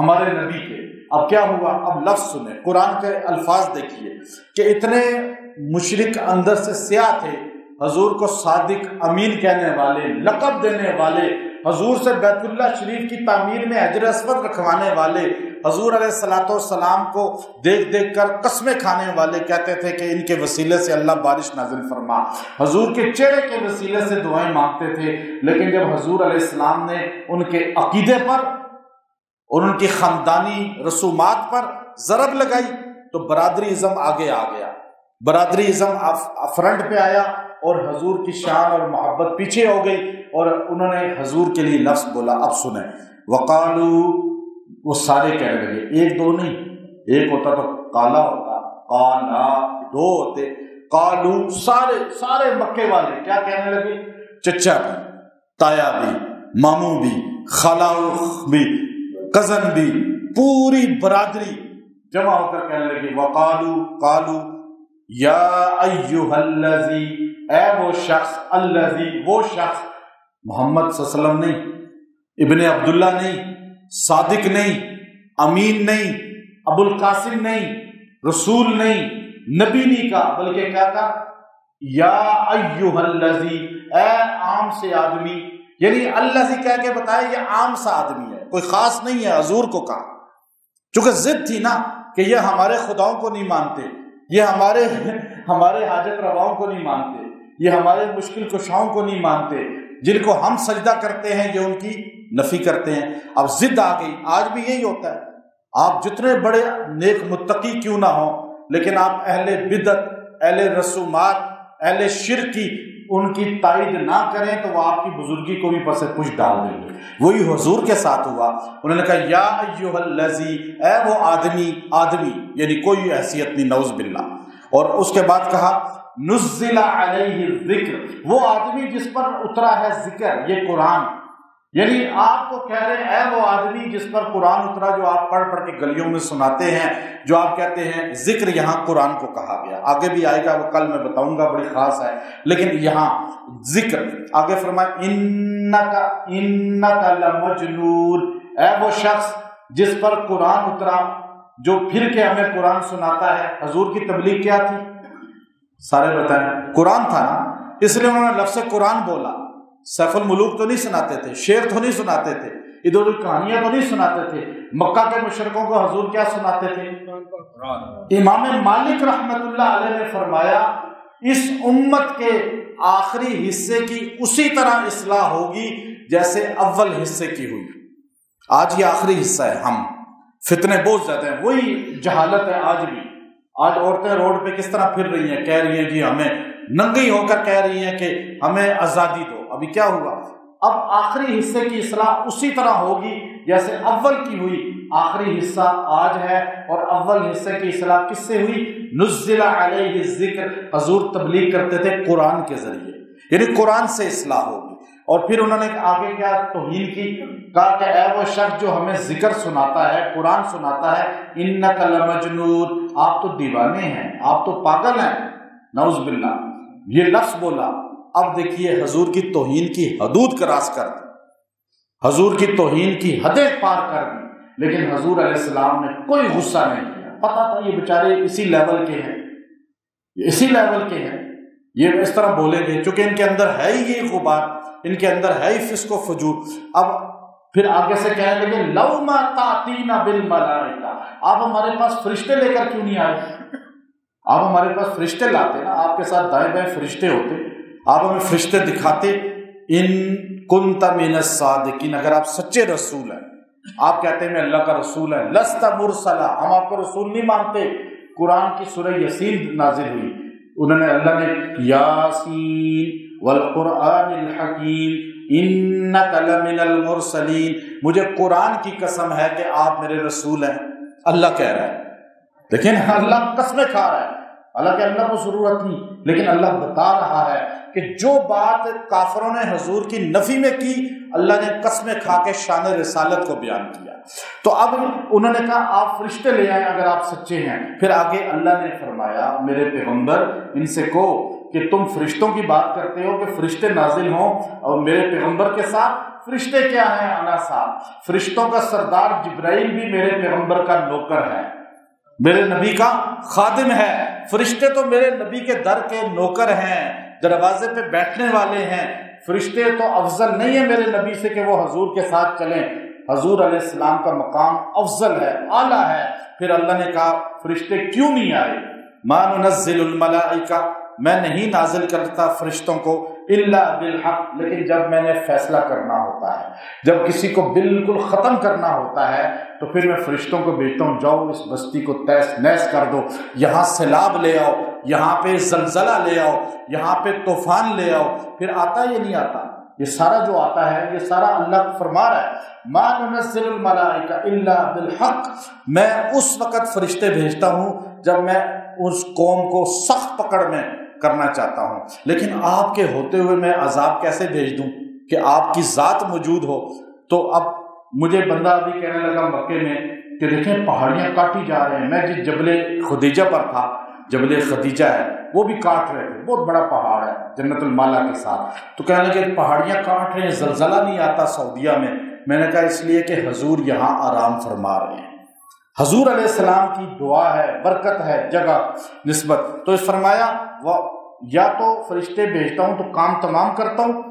ہمارے نبی کے۔ اب کیا ہوا؟ اب لفظ سنیں، قرآن کے الفاظ دیکھیے کہ اتنے مشرک اندر سے سیاہ تھے، حضور کو صادق امین کہنے والے، لقب دینے والے، حضور سے بیت اللہ شریف کی تعمیر میں حجر اسود رکھوانے والے، حضور علیہ الصلوۃ والسلام کو دیکھ دیکھ کر قسمیں کھانے والے، کہتے تھے کہ ان کے وسیلے سے اللہ بارش نازل فرما، حضور کے چہرے کے وسیلے سے دعائیں مانگتے تھے۔ لیکن جب حضور علیہ السلام نے ان کے عقیدے پر اور ان کی خاندانی رسومات پر ضرب لگائی تو برادری ازم آگے آ گیا، برادری ازم فرنٹ پہ آیا اور حضور کی شان اور محبت پیچھے ہو گئی، اور انہوں نے حضور کے لیے لفظ بولا۔ اب سنیں، وقالو، وہ سارے کہنے لگے، ایک دو نہیں، ایک ہوتا تو کالا ہوتا، کالا دو ہوتے، قالو سارے مکے والے کیا کہنے لگے؟ چچا بھی، تایا بھی، ماموں بھی، خالہ بھی، کزن بھی، پوری برادری جمع ہو کر کہنے لگی قالو یا ایھا الذی، اے وہ شخص، الذی وہ شخص، محمد صلی اللہ علیہ وسلم نہیں، ابن عبداللہ نہیں، صادق نہیں، امین نہیں، ابو القاسم نہیں، رسول نہیں، نبی نہیں کہا، بلکہ کیا کہا؟ یا ایھا الذی، اے عام سے آدمی، یعنی اللہ سے کہہ کے بتایا یہ عام سا آدمی ہے، کوئی خاص نہیں ہے، حضور کو کہا، چونکہ ضد تھی نا کہ یہ ہمارے خداؤں کو نہیں مانتے، یہ ہمارے حاجت رواؤں کو نہیں مانتے، یہ ہمارے مشکل کشاؤں کو نہیں مانتے، جن کو ہم سجدہ کرتے ہیں یہ ان کی نفی کرتے ہیں۔ اب ضد آ گئی، آج بھی یہی ہوتا ہے، آپ جتنے بڑے نیک متقی کیوں نہ ہوں، لیکن آپ اہل بدعت، اہل رسومات، اہل شرک کی ان کی تائید نہ کریں تو وہ آپ کی بزرگی کو بھی پس پش ڈال دیں گے۔ وہی حضور کے ساتھ ہوا، انہوں نے کہا یا ایھا الذی، اے وہ آدمی یعنی کوئی حیثیت نہیں، نعوذ باللہ، اور اس کے بعد کہا نزل علیہ الذکر، وہ آدمی جس پر اترا ہے ذکر، یہ قرآن، یعنی آپ کو کہہ رہے ہیں اے وہ آدمی جس پر قرآن اترا، جو آپ پڑھ پڑھ کے گلیوں میں سناتے ہیں، جو آپ کہتے ہیں ذکر، یہاں قرآن کو کہا گیا، آگے بھی آئے گا، وہ کل میں بتاؤں گا، بڑی خاص ہے، لیکن یہاں ذکر آگے فرمایا انک لمجنون، اے وہ شخص جس پر قرآن اترا، جو پھر کے ہمیں قرآن سناتا ہے۔ حضور کی تبلیغ کیا تھی؟ سارے بتائیں، قرآن تھا نا، اس لیے انہوں نے لفظ قرآن بولا۔ سیف الملوک تو نہیں سناتے تھے، شعر تو نہیں سناتے تھے، ادھر ادھر کہانیاں تو نہیں سناتے تھے، مکہ کے مشرکوں کو حضور کیا سناتے تھے؟ امام مالک رحمت اللہ علیہ نے فرمایا اس امت کے آخری حصے کی اسی طرح اصلاح ہوگی جیسے اول حصے کی ہوئی۔ آج یہ آخری حصہ ہے، ہم فتنے بہت زیادہ ہیں، وہی جہالت ہے آج بھی۔ آج عورتیں روڈ پہ کس طرح پھر رہی ہیں، کہہ رہی ہیں جی ہمیں، ننگی ہو کر کہہ رہی ہیں کہ ہمیں آزادی دو۔ ابھی کیا ہوا؟ اب آخری حصے کی اصلاح اسی طرح ہوگی جیسے اول کی ہوئی۔ آخری حصہ آج ہے اور اول حصے کی اصلاح کس سے ہوئی؟ نزل علیہ الذکر، حضور تبلیغ کرتے تھے قرآن کے ذریعے، یعنی قرآن سے اصلاح ہوگی۔ اور پھر انہوں نے آگے کیا توہین کی، کہا کہ اے وہ شخص جو ہمیں ذکر سناتا ہے، قرآن سناتا ہے، انک لمجنون، آپ تو دیوانے ہیں، آپ تو پاگل ہیں، نعوذ باللہ، یہ لفظ بولا۔ اب دیکھیے حضور کی توہین کی حدود کراس کر دی، حضور کی توہین کی حدیں پار کر دی، لیکن حضور علیہ السلام نے کوئی غصہ نہیں کیا۔ پتا تھا یہ بیچارے اسی لیول کے ہیں، اسی لیول کے ہیں، یہ اس طرح بولیں گے، چونکہ ان کے اندر ہے ہی یہ غبار، ان کے اندر ہے ہی فسق و فجور۔ اب پھر آگے سے کہنے لگے لو ما تاتینا بالملائکہ، آپ ہمارے پاس فرشتے لے کر کیوں نہیں آئے؟ آپ ہمارے پاس فرشتے لاتے نا، آپ کے ساتھ دائیں بائیں فرشتے ہوتے، آپ ہمیں فرشتے دکھاتے۔ ان کنت من الصادقین، اگر آپ سچے رسول ہیں، آپ کہتے ہیں میں اللہ کا رسول ہے، لست مرسلا، ہم آپ کو رسول نہیں مانتے۔ قرآن کی سورہ یاسین نازل ہوئی، انہوں نے اللہ نے یاسین والقرآن الحکیم انک لمن المرسلین، مجھے قرآن کی قسم ہے کہ آپ میرے رسول ہیں، اللہ کہہ رہا ہے، لیکن اللہ قسمیں کھا رہا ہے، حالانکہ اللہ کو ضرورت نہیں، لیکن اللہ بتا رہا ہے کہ جو بات کافروں نے حضور کی نفی میں کی، اللہ نے قسمیں کھا کے شان رسالت کو بیان کیا۔ تو اب انہوں نے کہا آپ فرشتے لے آئیں اگر آپ سچے ہیں۔ پھر آگے اللہ نے فرمایا میرے پیغمبر ان سے کہو کہ تم فرشتوں کی بات کرتے ہو کہ فرشتے نازل ہوں اور میرے پیغمبر کے ساتھ، فرشتے کیا ہیں؟ انا صاحب، فرشتوں کا سردار جبرائیل بھی میرے پیغمبر کا نوکر ہے، میرے نبی کا خادم ہے۔ فرشتے تو میرے نبی کے در کے نوکر ہیں، دروازے پہ بیٹھنے والے ہیں۔ فرشتے تو افضل نہیں ہے میرے نبی سے کہ وہ حضور کے ساتھ چلیں، حضور علیہ السلام کا مقام افضل ہے، اعلیٰ ہے۔ پھر اللہ نے کہا فرشتے کیوں نہیں آئے؟ ما ننزل الملائکہ، میں نہیں نازل کرتا فرشتوں کو الا بالحق، لیکن جب میں نے فیصلہ کرنا ہوتا ہے، جب کسی کو بالکل ختم کرنا ہوتا ہے تو پھر میں فرشتوں کو بھیجتا ہوں، جاؤ اس بستی کو تہس نہس کر دو، یہاں سیلاب لے آؤ، یہاں پہ زلزلہ لے آؤ، یہاں پہ طوفان لے آؤ۔ پھر آتا ہے یہ نہیں آتا، یہ سارا جو آتا ہے یہ سارا اللہ کو فرما رہا ہے، ما ننزل الملائکہ الا بالحق، میں اس وقت فرشتے بھیجتا ہوں جب میں اس قوم کو سخت پکڑ میں کرنا چاہتا ہوں۔ لیکن آپ کے ہوتے ہوئے میں عذاب کیسے بھیج دوں کہ آپ کی ذات موجود ہو؟ تو اب مجھے بندہ ابھی کہنے لگا مکے میں کہ دیکھیں پہاڑیاں کاٹی جا رہے ہیں، میں جس جبل خدیجہ پر تھا، جبل خدیجہ ہے وہ بھی کاٹ رہے تھے، بہت بڑا پہاڑ ہے جنت المالا کے ساتھ، تو کہنے لگے پہاڑیاں کاٹ رہے ہیں، زلزلہ نہیں آتا سعودیہ میں۔ میں نے کہا اس لیے کہ حضور یہاں آرام فرما رہے ہیں، حضور علیہ السلام کی دعا ہے، برکت ہے، جگہ نسبت۔ تو اس فرمایا وہ یا تو فرشتے بھیجتا ہوں تو کام تمام کرتا ہوں،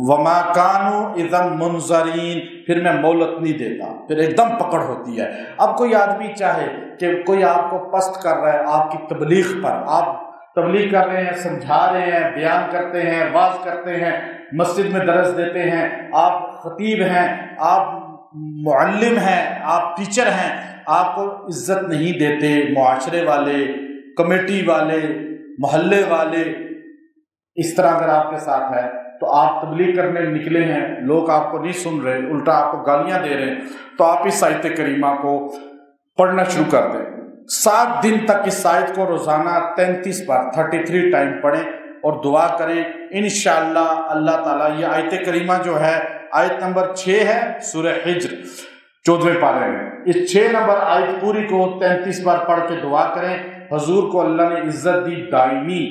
وما کانوا اذا منظرین، پھر میں مہلت نہیں دیتا، پھر ایک دم پکڑ ہوتی ہے۔ اب کوئی آدمی چاہے کہ کوئی آپ کو پست کر رہا ہے آپ کی تبلیغ پر، آپ تبلیغ کر رہے ہیں، سمجھا رہے ہیں، بیان کرتے ہیں، واعظ کرتے ہیں، مسجد میں درس دیتے ہیں، آپ خطیب ہیں، آپ معلم ہیں، آپ ٹیچر ہیں، آپ کو عزت نہیں دیتے، معاشرے والے، کمیٹی والے، محلے والے، اس طرح اگر آپ کے ساتھ ہے تو آپ تبلیغ کرنے نکلے ہیں، لوگ آپ کو نہیں سن رہے، الٹا آپ کو گالیاں دے رہے ہیں، تو آپ اس آیت کریمہ کو پڑھنا شروع کر دیں۔ 7 دن تک اس آیت کو روزانہ 33 بار 33 ٹائم پڑھیں اور دعا کریں، انشاءاللہ اللہ تعالیٰ۔ یہ آیت کریمہ جو ہے آیت نمبر 6 ہے سورہ حجر 14ویں پارے میں، اس 6 نمبر آیت پوری کو 33 بار پڑھ کے دعا کریں۔ حضور کو اللہ نے عزت دی دائمی۔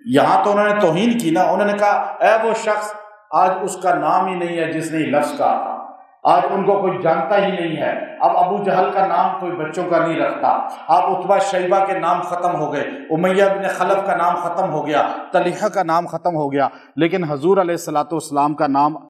یہاں تو انہوں نے توہین کی نا، انہوں نے کہا اے وہ شخص، آج اس کا نام ہی نہیں ہے جس نے یہ لفظ کہا تھا، آج ان کو کوئی جانتا ہی نہیں ہے۔ اب ابو جہل کا نام کوئی بچوں کا نہیں رکھتا، اب عتبہ شیبہ کے نام ختم ہو گئے، امیہ بن خلف کا نام ختم ہو گیا، طلحہ کا نام ختم ہو گیا، لیکن حضور علیہ الصلوۃ والسلام کا نام